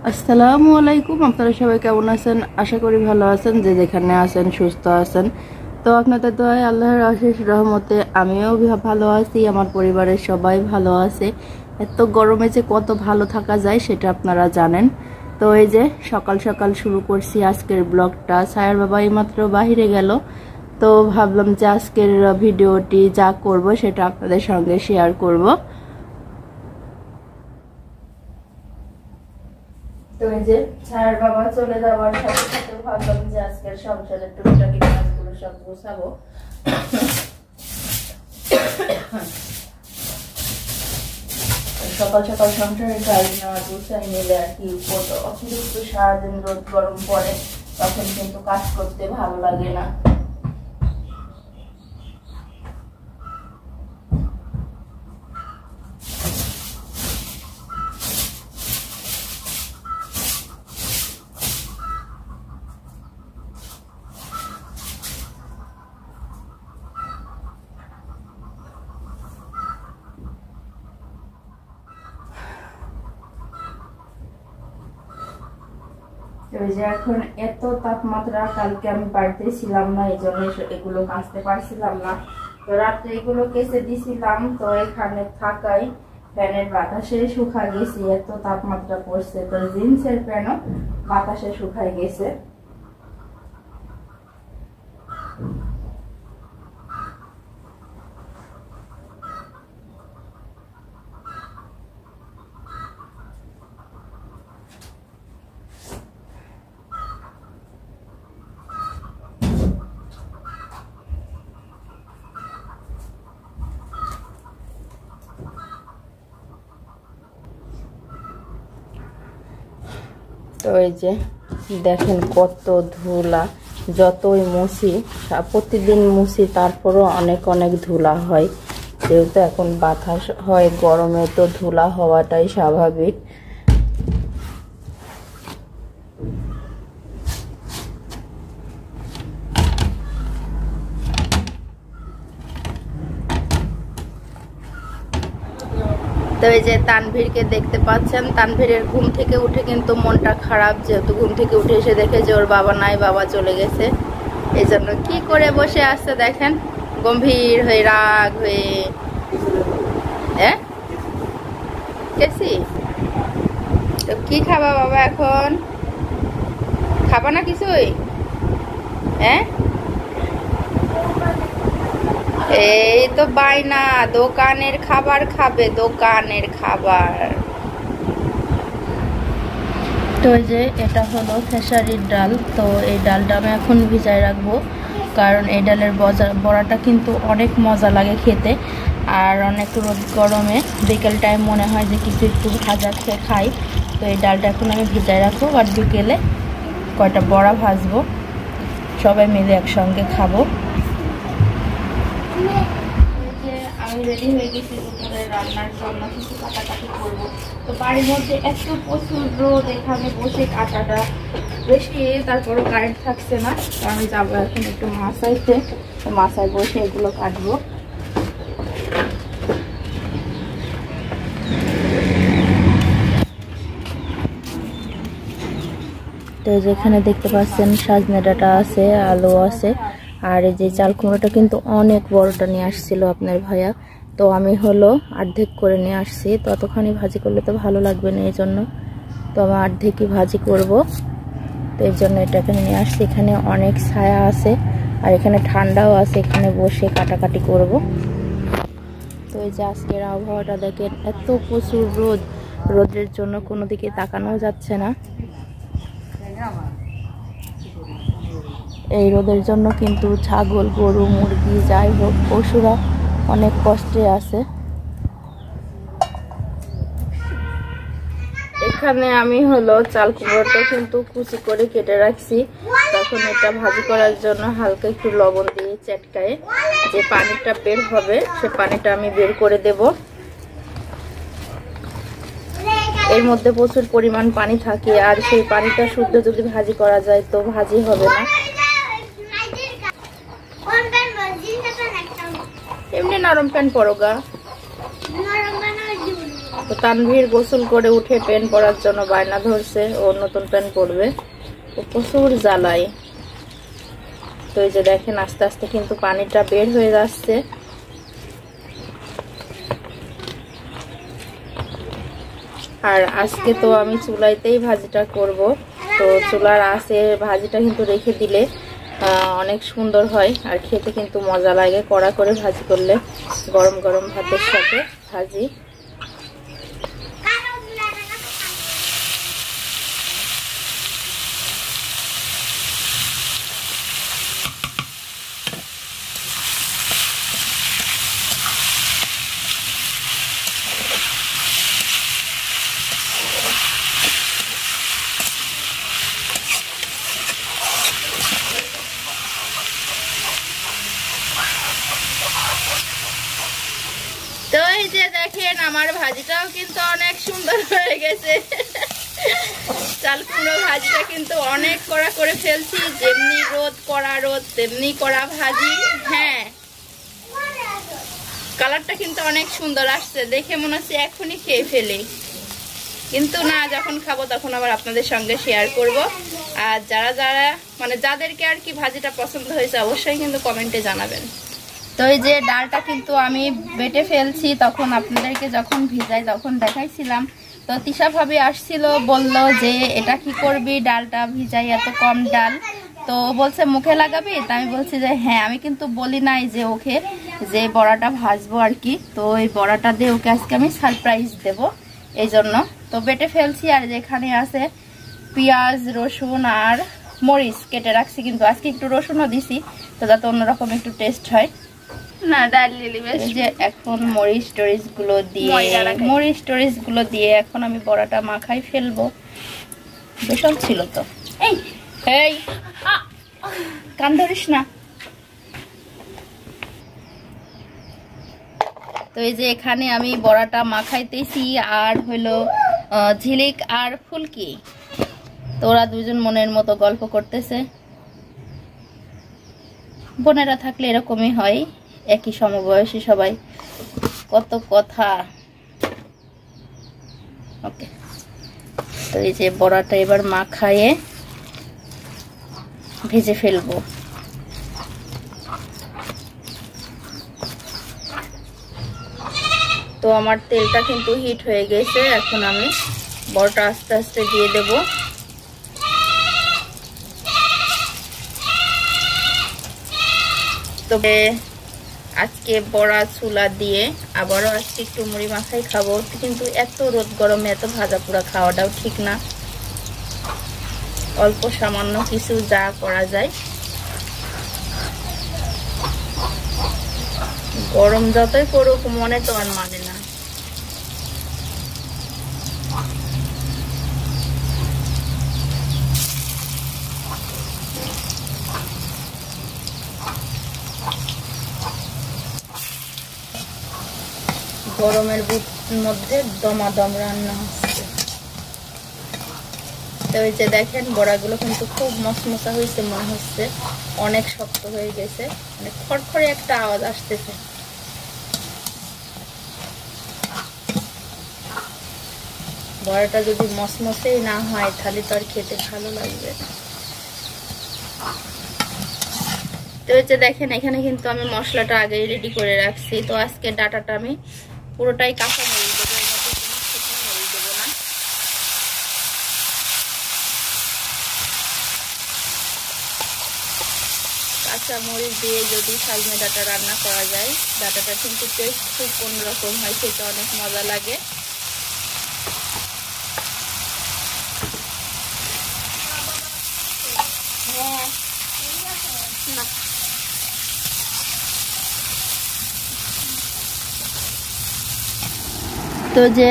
আসসালামু আলাইকুম। আপনারা সবাই কেমন আছেন? আশা করি ভালো আছেন, যে যেখানে আছেন সুস্থ আছেন। তো আপনাদের দোয়ায় আল্লাহর অশেষ রহমতে আমিও ভালো আছি, আমার পরিবারের সবাই ভালো আছে। এত গরমে যে কত ভালো থাকা যায় সেটা আপনারা জানেন। তো এই যে সকাল সকাল শুরু করছি আজকের ব্লগটা। সায়ার বাবা এইমাত্র বাহিরে গেল, তো ভাবলাম যে আজকের ভিডিওটি যা করব সেটা আপনাদের সঙ্গে শেয়ার করব। তো এই যে ছায়ার বাবা চলে যাওয়ার সাথে সাথে ভাবলাম যে আজকের সংসারের টুকটাকি কাজগুলো সব গোছাবো। সকাল সকাল সংসারের কাজ না গোছাই নিলে আর কি অতিরিক্ত সারাদিন রোদ গরম পড়ে, তখন কিন্তু কাজ করতে ভালো লাগে না। এখন এত তাপমাত্রা, কালকে আমি বাড়িতে ছিলাম না, এই জন্য এগুলো কাচতে পারছিলাম না। তো রাত্রে এগুলো কেচে দিছিলাম, তো এখানে থাকাই ফ্যানের বাতাসে শুকা গেছে, এত তাপমাত্রা পড়ছে। তো জিন্সের প্যান্টও বাতাসে শুকায় গেছে। তো এই যে দেখেন কত ধুলা, যতই মুছি, প্রতিদিন মুছি তারপরও অনেক অনেক ধুলা হয়। যেহেতু এখন বাতাস হয়, গরমে তো ধুলা হওয়াটাই স্বাভাবিক। তো এই যে তানভীরকে দেখতে পাচ্ছেন, তানভীরের ঘুম থেকে উঠে কিন্তু মনটা খারাপ, যেহেতু ঘুম থেকে উঠে এসে দেখে যে ওর বাবা নাই, বাবা চলে গেছে। এই জন্য কি করে বসে আসছে দেখেন, গম্ভীর হয়ে, রাগ হয়ে। হ্যাঁ কেসি, তো কি খাবা বাবা? এখন খাবা না কিছুই? হ্যাঁ এই তো বায়না, দোকানের খাবার খাবে, দোকানের খাবার। তো এই যে এটা হলো খেসারির ডাল, তো এই ডালটা আমি এখন ভিজায় রাখবো, কারণ এই ডালের বড়াটা কিন্তু অনেক মজা লাগে খেতে। আর অনেক রোদ গরমে বিকেল টাইম মনে হয় যে কিছু একটু ভাজা খেয়ে খাই। তো এই ডালটা এখন আমি ভিজায় রাখবো, আর বিকেলে কয়টা বড়া ভাজবো, সবাই মিলে একসঙ্গে খাবো। আমি রেডি হয়ে গেছি দুপুরে রান্নার জন্য, কিছু কাটাকাটি করবো। তো বাড়ির মধ্যে এত প্রচুর রোদ, এখানে বসে কাটাটা বেশি, তারপরও কারেন্ট থাকছে না। তো আমি যাবো এখন একটু মাছাইতে, মাছায় বসে এগুলো কাটবো। তো যেখানে দেখতে পাচ্ছেন সজনে ডাঁটা আছে, আলু আছে, আর এই যে চাল কুমড়োটা কিন্তু অনেক বড়টা নিয়ে আসছিল আপনার ভাইয়া। তো আমি হলো অর্ধেক করে নিয়ে আসছি, ততখানি ভাজি করলে তো ভালো লাগবে না, এই জন্য তো আমি অর্ধেকই ভাজি করব। তো এই জন্য এটা এখানে নিয়ে আসছি। এখানে অনেক ছায়া আছে আর এখানে ঠান্ডাও আছে, এখানে বসে কাটাকাটি করব। তো এই যে আজকের আবহাওয়াটা দেখেন, এত প্রচুর রোদ, রোদের জন্য কোনো দিকে তাকানো যাচ্ছে না। এই রোদের জন্য কিন্তু ছাগল, গরু, মুরগি যাই হোক পশুরা অনেক কষ্টে আছে। এখানে আমি হলো চাল কুমড়োটা কিন্তু কুচি করে কেটে রাখছি, তখন এটা ভাজি করার জন্য হালকা একটু লবণ দিয়ে চটকায়ে যে পানিটা বের হবে সে পানিটা আমি বের করে দেব। এর মধ্যে প্রচুর পরিমাণ পানি থাকে, আর সেই পানিটা শুদ্ধ যদি ভাজি করা যায় তো ভাজি হবে না। এমনি নরম প্যান পরো গা। তো তানভীর গোসল করে উঠে প্যান্ট পরার জন্য বায়না ধরছে, ও নতুন প্যান্ট পরবে। ও প্রচুর জ্বালায়। তো এই যে দেখেন আস্তে আস্তে কিন্তু পানিটা বের হয়ে যাচ্ছে। আর আজকে তো আমি চুলাইতেই ভাজিটা করব। তো চুলার আঁচে ভাজিটা কিন্তু রেখে দিলে অনেক সুন্দর হয় আর খেতে কিন্তু মজা লাগে। কড়া করে ভাজি করলে গরম গরম ভাতের সাথে ভাজি। তো এই যে দেখেন আমার ভাজিটাও কিন্তু অনেক সুন্দর হয়ে গেছে। চাল কুমড়ো ভাজিটা কিন্তু অনেক কড়া করে ফেলছি, যেমনি রোদ কড়া রোদ তেমনি কড়া ভাজি। হ্যাঁ, কালারটা কিন্তু অনেক সুন্দর আসছে, দেখে মনে হচ্ছে এখনই খেয়ে ফেলি, কিন্তু না, যখন খাবো তখন আবার আপনাদের সঙ্গে শেয়ার করব। আর যারা যারা মানে যাদেরকে আর কি ভাজিটা পছন্দ হয়েছে অবশ্যই কিন্তু কমেন্টে জানাবেন। তো এই যে ডালটা কিন্তু আমি বেটে ফেলছি, তখন আপনাদেরকে যখন ভিজাই তখন দেখাইছিলাম। তো তিশা ভাবি আসছিল, বলল যে এটা কি করবি, ডালটা ভিজাই এত কম ডাল, তো বলছে মুখে লাগাবি। তা আমি বলছি যে হ্যাঁ, আমি কিন্তু বলি নাই যে ওকে যে বড়াটা ভাজবো আর কি। তো এই বড়াটা দিয়ে ওকে আজকে আমি সারপ্রাইজ দেব, এই জন্য তো বেটে ফেলছি। আর যেখানে আছে পেঁয়াজ রসুন আর মরিচ কেটে রাখছি, কিন্তু আজকে একটু রসুনও দিছি তো যাতে অন্যরকম একটু টেস্ট হয়। না ডাল যে এখন মরিচ টরিচ গুলো দিয়ে এখন আমি বড়াটা মাখাই ফেলবো। বেসন ছিল তো, এই কান ধরিস না। তো এই যে এখানে আমি বড়াটা মাখাইতেছি, আর হলো ঝিলিক আর ফুলকি, তো ওরা দুজন মনের মতো গল্প করতেছে। বোনেরা থাকলে এরকমই হয়, একই সমবয়সী সবাই, কত কথা। ওকে, তো এই যে বড়াটা এবার মাখায়ে ভেজে ফেলবো। তো আমার তেলটা কিন্তু হিট হয়ে গেছে, এখন আমি বড়াটা আস্তে আস্তে দিয়ে দেব। তবে আজকে বড়া চুলা দিয়ে আবারও আজকে একটু মুড়ি মাখাই খাবো, কিন্তু এত রোদ গরমে এত ভাজা পোড়া খাওয়াটাও ঠিক না। অল্প সামান্য কিছু যা করা যায়। গরম যতই করুক মনে তো আর মানে না। গরমের মধ্যে দমাদম রান্না হচ্ছে। তো এই যে দেখেন বড়াগুলো কিন্তু খুব মশমশা হয়েছে, মনে হচ্ছে অনেক শক্ত হয়ে গেছে, মানে খড়খড়ে একটা আওয়াজ আসতেছে। বড়াটা যদি মশমশেই না হয় তাহলে তো আর খেতে ভালো লাগবে না। তো এই যে দেখেন এখানে কিন্তু আমি মশলাটা আগেই রেডি করে রাখছি। তো আজকে ডাটাটা আমি পুরোটাই কাঁচা মরিচ দেবো, এর মধ্যে কোনো শুকনো মরিচ দেবো না। কাঁচা মরিচ দিয়ে যদি সাজনে ডাটা রান্না করা যায়, ডাটাটা কিন্তু টেস্ট খুব অন্যরকম হয়, খেতে অনেক মজা লাগে। তো যে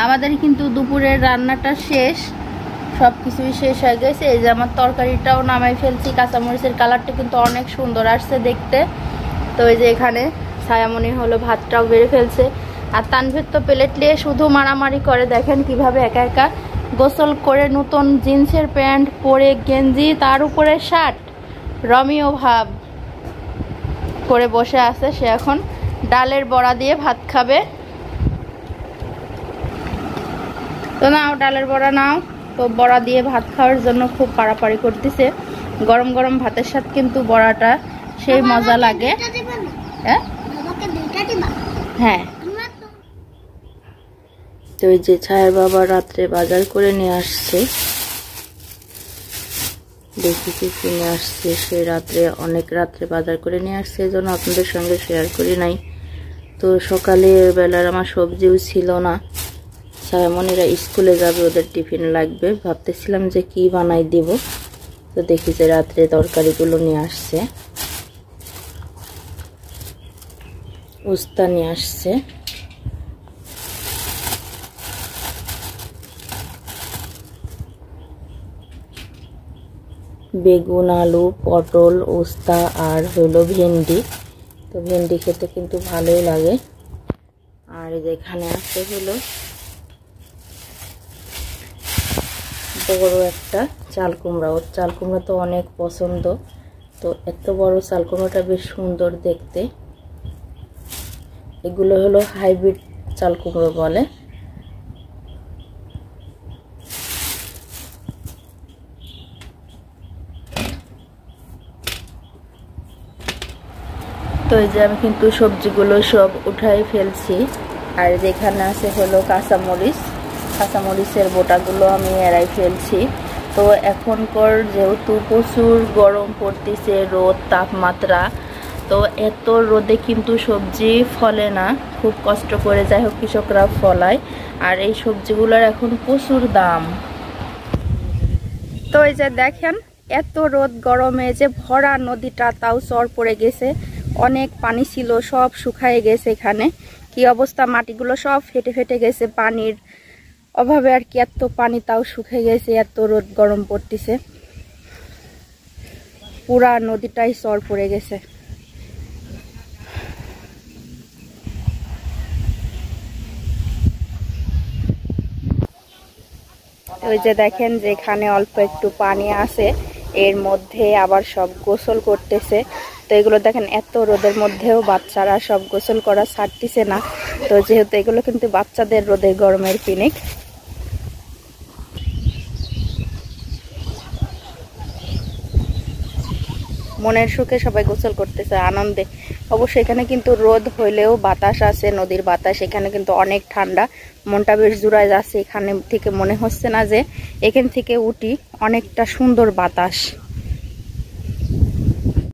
আমাদের কিন্তু দুপুরের রান্নাটা শেষ, সব কিছুই শেষ হয়ে গেছে। এই যে আমার তরকারিটাও নামাই ফেলছি, কাঁচামরিচের কালারটা কিন্তু অনেক সুন্দর আসছে দেখতে। তো এই যে এখানে ছায়ামণি হলো ভাতটাও বেড়ে ফেলছে। আর তানভীর তো প্লেট নিয়ে শুধু মারামারি করে, দেখেন কিভাবে একা একা গোসল করে নতুন জিন্সের প্যান্ট পরে গেঞ্জি তার উপরে শার্ট, রমিও ভাব করে বসে আছে। সে এখন ডালের বড়া দিয়ে ভাত খাবে। তো নাও ডালের বড়া নাও। তো বড়া দিয়ে ভাত খাওয়ার জন্য খুব পাড়াপাড়ি করতেছে। গরম গরম ভাতের সাথে কিন্তু বড়াটা সেই মজা লাগে। হ্যাঁ, তো এই যে ছায়ার বাবা রাত্রে বাজার করে নিয়ে আসছে। দেখি কি কিনে আসছে সে। অনেক রাত্রে বাজার করে নিয়ে আসছে, এই জন্য আপনাদের সঙ্গে শেয়ার করি নাই। তো সকালে বেলার আমার সবজিও ছিল না। ছায়ামণিরা স্কুলে যাবে, ওদের টিফিন লাগবে, ভাবতেছিলাম যে কি বানাই দিব। তো দেখি যে রাত্রে তরকারিগুলো নিয়ে আসছে। উস্তা নিয়ে আসছে, বেগুন, আলু, পটল, উস্তা আর হলো ভেন্ডি। তো ভেন্ডি খেতে কিন্তু ভালোই লাগে। আর এখানে আছে হলো বড় একটা চাল কুমড়া। ওর চাল কুমড়া তো অনেক পছন্দ। তো এত বড় চাল কুমড়াটা বেশ সুন্দর দেখতে। এগুলো হলো হাইব্রিড চাল কুমড়ো বলে। তো এই যে আমি কিন্তু সবজিগুলো সব উঠাই ফেলছি। আর যেখানে আছে হলো কাঁচামরিচের বোটাগুলো আমি এড়াই ফেলছি। তো এখনকার যেহেতু প্রচুর গরম পড়তেছে, রোদ তাপমাত্রা, তো এত রোদে কিন্তু সবজি ফলে না, খুব কষ্ট করে যাই হোক কৃষকরা ফলায়। আর এই সবজিগুলোর এখন প্রচুর দাম। তো এই যে দেখেন এত রোদ গরমে যে ভরা নদীটা তাও চর পড়ে গেছে, অনেক পানি ছিল সব শুকায় গেছে। এখানে কি অবস্থা, মাটিগুলো সব ফেটে ফেটে গেছে পানির অভাবে। আর কি এত পানি তাও শুকিয়ে গেছে, এত রোদ গরম পড়তেছে, পুরা নদীটাই চর পড়ে গেছে। ওই যে দেখেন যে এখানে অল্প একটু পানি আছে, এর মধ্যে আবার সব গোসল করতেছে। তো এগুলো দেখেন এত রোদের মধ্যেও বাচ্চারা সব গোসল করা ছাড়তেছে না। তো যেহেতু এগুলো কিন্তু বাচ্চাদের রোদের গরমের পিকনিক। মনের সুখে সবাই গোসল করতেছে আনন্দে। অবশ্যই এখানে কিন্তু রোদ হইলেও বাতাস আছে, নদীর বাতাস, এখানে কিন্তু অনেক ঠান্ডা। মনটা বেশ জুড়ায় যাচ্ছে। এখানে থেকে মনে হচ্ছে না যে এখান থেকে উঠি, অনেকটা সুন্দর বাতাস।